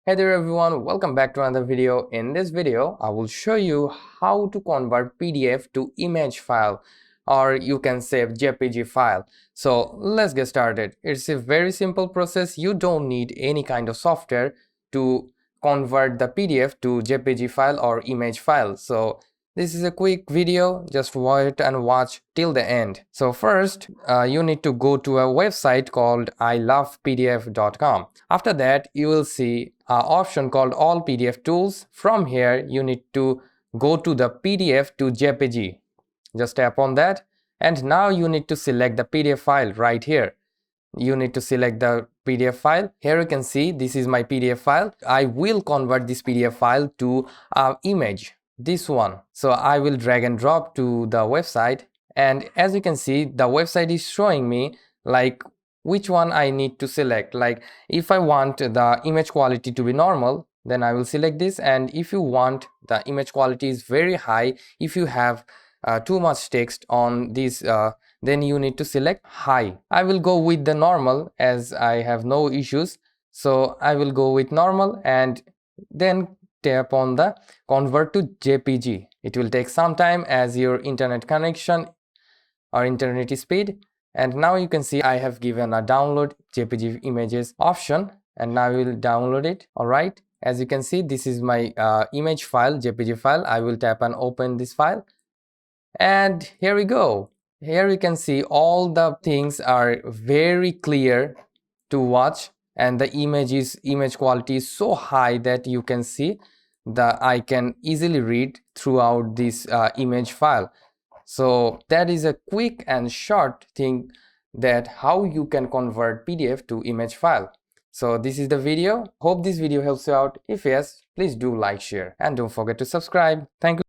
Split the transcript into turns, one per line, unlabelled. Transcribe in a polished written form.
Hey there everyone, welcome back to another video. In this video, I will show you how to convert PDF to image file, or you can say JPG file. So let's get started. It's a very simple process. You don't need any kind of software to convert the PDF to JPG file or image file. So this is a quick video, just wait and watch till the end. So first, you need to go to a website called ilovepdf.com. After that, you will see an option called All PDF Tools. From here, you need to go to the PDF to JPG. Just tap on that, and now you need to select the PDF file right here. You need to select the PDF file. Here you can see this is my PDF file. I will convert this PDF file to an image, this one. So I will drag and drop to the website, and as you can see, the website is showing me like which one I need to select. Like if I want the image quality to be normal, then I will select this, and if you want the image quality is very high, if you have too much text on this, then you need to select high. I will go with the normal as I have no issues, so I will go with normal and then tap on the convert to JPG. It will take some time as your internet connection or internet speed. And now you can see I have given a download JPG images option, and now I will download it. All right, as you can see, this is my image file, JPG file. I will tap and open this file, and here we go. Here you can see all the things are very clear to watch, and the image quality is so high that you can see I can easily read throughout this image file. So that is a quick and short thing that how you can convert PDF to image file. So this is the video. Hope this video helps you out. If yes, please do like, share, and don't forget to subscribe. Thank you.